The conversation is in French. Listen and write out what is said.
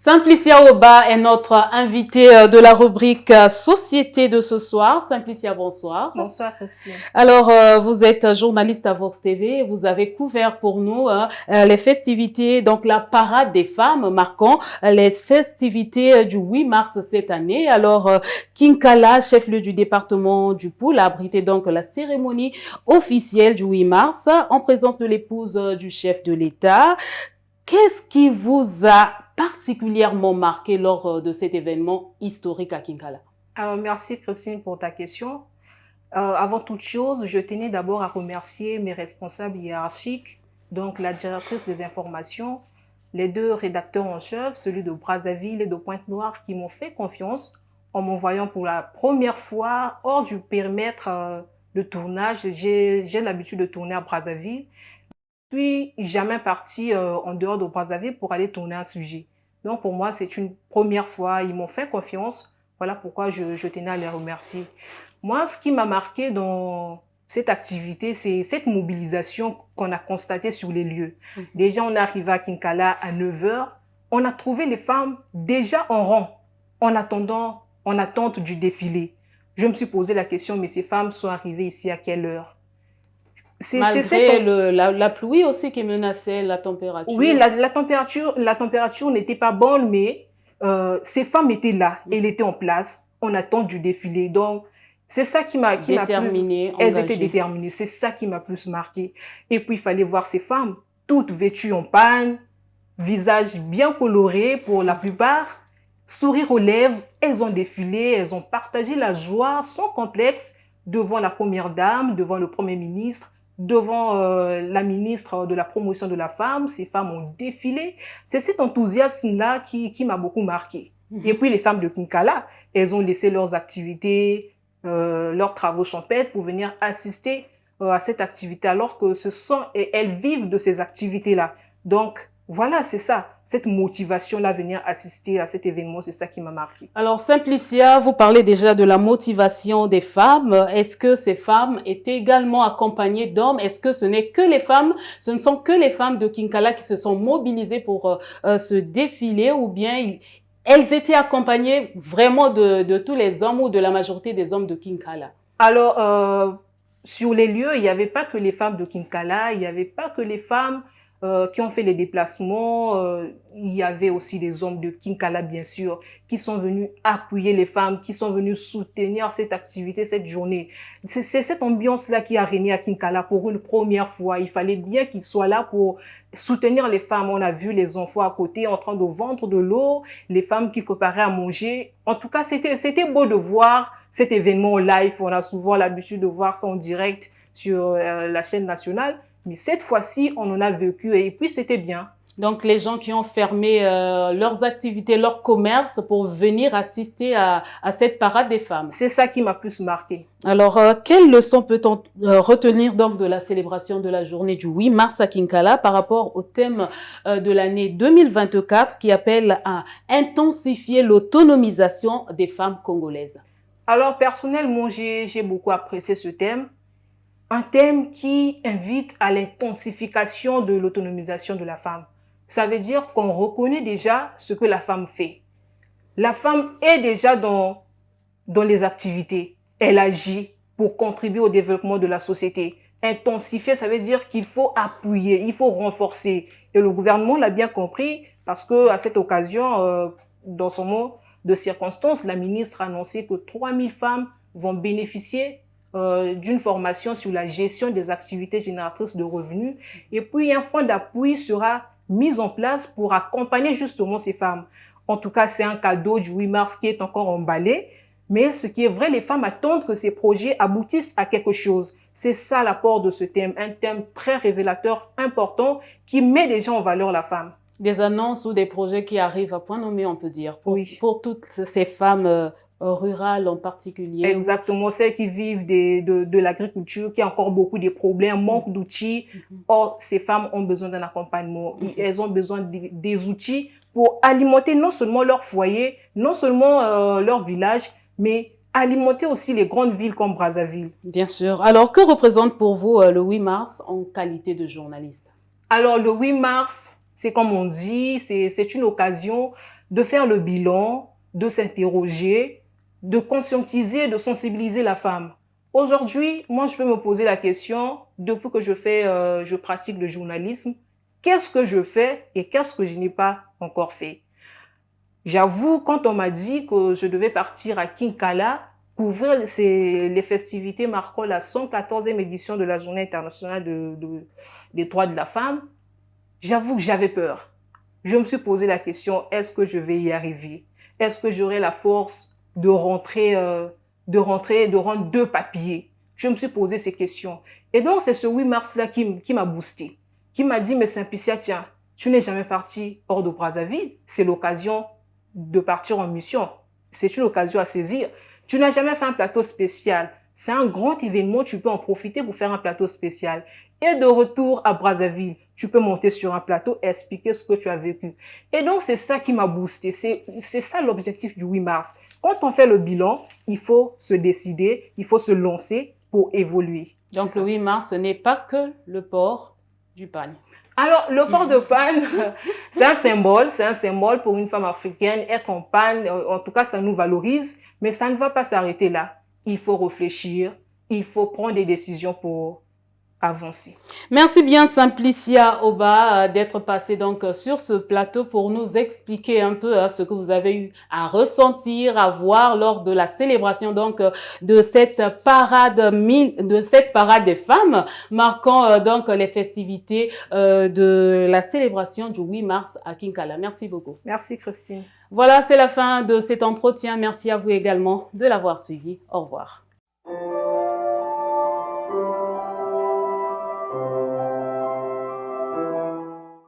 Simplicia Oba est notre invitée de la rubrique Société de ce soir. Simplicia, bonsoir. Bonsoir, Christine. Alors, vous êtes journaliste à Vox TV. Vous avez couvert pour nous les festivités, donc la parade des femmes marquant les festivités du 8 mars cette année. Alors, Kinkala, chef-lieu du département du Poul, a abrité donc la cérémonie officielle du 8 mars en présence de l'épouse du chef de l'État. Qu'est-ce qui vous a particulièrement marqué lors de cet événement historique à Kinkala? Merci Christine pour ta question. Avant toute chose, je tenais d'abord à remercier mes responsables hiérarchiques, donc la directrice des informations, les deux rédacteurs en chef, celui de Brazzaville et de Pointe-Noire, qui m'ont fait confiance en m'envoyant pour la première fois hors du périmètre de tournage. J'ai l'habitude de tourner à Brazzaville. Je suis jamais partie en dehors de Brazzaville pour aller tourner un sujet. Donc pour moi, c'est une première fois. Ils m'ont fait confiance. Voilà pourquoi je tenais à les remercier. Moi, ce qui m'a marqué dans cette activité, c'est cette mobilisation qu'on a constatée sur les lieux. Déjà, on est arrivé à Kinkala à 9 h. On a trouvé les femmes déjà en rang, en attente du défilé. Je me suis posé la question, mais ces femmes sont arrivées ici à quelle heure? Malgré la pluie aussi qui menaçait la température. Oui, la température n'était pas bonne, mais ces femmes étaient là, elles étaient en place, en attente du défilé. Donc, c'est ça qui m'a déterminées, elles étaient déterminées, c'est ça qui m'a plus marqué. Et puis, il fallait voir ces femmes, toutes vêtues en pagne, visage bien coloré pour la plupart, sourire aux lèvres, elles ont défilé, elles ont partagé la joie sans complexe devant la première dame, devant le premier ministre, devant la ministre de la promotion de la femme. Ces femmes ont défilé. C'est cet enthousiasme-là qui m'a beaucoup marqué. Et puis les femmes de Kinkala, elles ont laissé leurs activités, leurs travaux champêtres pour venir assister à cette activité, alors que elles vivent de ces activités-là. Donc, voilà, c'est ça, cette motivation-là, venir assister à cet événement, c'est ça qui m'a marqué. Alors, Simplicia, vous parlez déjà de la motivation des femmes. Est-ce que ces femmes étaient également accompagnées d'hommes? Est-ce que ce ne sont que les femmes de Kinkala qui se sont mobilisées pour ce défilé, ou bien elles étaient accompagnées vraiment de tous les hommes ou de la majorité des hommes de Kinkala? Alors, sur les lieux, il n'y avait pas que les femmes de Kinkala, il n'y avait pas que les femmes qui ont fait les déplacements. Il y avait aussi des hommes de Kinkala, bien sûr, qui sont venus appuyer les femmes, qui sont venus soutenir cette activité, cette journée. C'est cette ambiance-là qui a régné à Kinkala pour une première fois. Il fallait bien qu'ils soient là pour soutenir les femmes. On a vu les enfants à côté en train de vendre de l'eau, les femmes qui préparaient à manger. En tout cas, c'était beau de voir cet événement live. On a souvent l'habitude de voir ça en direct sur la chaîne nationale. Mais cette fois-ci, on en a vécu et puis c'était bien. Donc, les gens qui ont fermé leurs activités, leur commerce pour venir assister à cette parade des femmes. C'est ça qui m'a plus marqué. Alors, quelle leçon peut-on retenir donc de la célébration de la journée du 8 mars à Kinkala par rapport au thème de l'année 2024 qui appelle à intensifier l'autonomisation des femmes congolaises? Alors, personnellement, j'ai beaucoup apprécié ce thème. Un thème qui invite à l'intensification de l'autonomisation de la femme. Ça veut dire qu'on reconnaît déjà ce que la femme fait. La femme est déjà dans les activités. Elle agit pour contribuer au développement de la société. Intensifier, ça veut dire qu'il faut appuyer, il faut renforcer. Et le gouvernement l'a bien compris parce que à cette occasion, dans son mot de circonstance, la ministre a annoncé que 3000 femmes vont bénéficier d'une formation sur la gestion des activités génératrices de revenus. Et puis, un fonds d'appui sera mis en place pour accompagner justement ces femmes. En tout cas, c'est un cadeau du 8 mars qui est encore emballé. Mais ce qui est vrai, les femmes attendent que ces projets aboutissent à quelque chose. C'est ça l'apport de ce thème, un thème très révélateur, important, qui met déjà en valeur la femme. Des annonces ou des projets qui arrivent à point nommé, on peut dire, pour toutes ces femmes rurales en particulier. Exactement, celles qui vivent de l'agriculture, qui ont encore beaucoup de problèmes, manque d'outils. Or, ces femmes ont besoin d'un accompagnement. Elles ont besoin des outils pour alimenter non seulement leur foyer, non seulement leur village, mais alimenter aussi les grandes villes comme Brazzaville. Bien sûr. Alors, que représente pour vous le 8 mars en qualité de journaliste? Alors, le 8 mars, c'est comme on dit, c'est une occasion de faire le bilan, de s'interroger, de conscientiser, de sensibiliser la femme. Aujourd'hui, moi, je peux me poser la question, depuis que je pratique le journalisme, qu'est-ce que je fais et qu'est-ce que je n'ai pas encore fait? J'avoue, quand on m'a dit que je devais partir à Kinkala, couvrir les festivités marquant la 114e édition de la Journée internationale des droits de la femme, j'avoue que j'avais peur. Je me suis posé la question, est-ce que je vais y arriver? Est-ce que j'aurai la force de de rendre 2 papiers? Je me suis posé ces questions. Et donc, c'est ce 8 mars-là qui m'a boosté, qui m'a dit, mais Simplicia, tiens, tu n'es jamais parti hors de Brazzaville, c'est l'occasion de partir en mission. C'est une occasion à saisir. Tu n'as jamais fait un plateau spécial. C'est un grand événement, tu peux en profiter pour faire un plateau spécial. Et de retour à Brazzaville, tu peux monter sur un plateau et expliquer ce que tu as vécu. Et donc, c'est ça qui m'a boosté. C'est ça l'objectif du 8 mars. Quand on fait le bilan, il faut se décider, il faut se lancer pour évoluer. Donc, le 8 mars, ce n'est pas que le port du pagne. Alors, le port de panne, c'est un symbole pour une femme africaine. Être en panne, en tout cas, ça nous valorise, mais ça ne va pas s'arrêter là. Il faut réfléchir, il faut prendre des décisions pour avancer. Merci bien Simplicia Oba d'être passé donc sur ce plateau pour nous expliquer un peu ce que vous avez eu à ressentir, à voir lors de la célébration donc de cette parade des femmes marquant donc les festivités de la célébration du 8 mars à Kinkala. Merci beaucoup. Merci Christine. Voilà, c'est la fin de cet entretien. Merci à vous également de l'avoir suivi. Au revoir.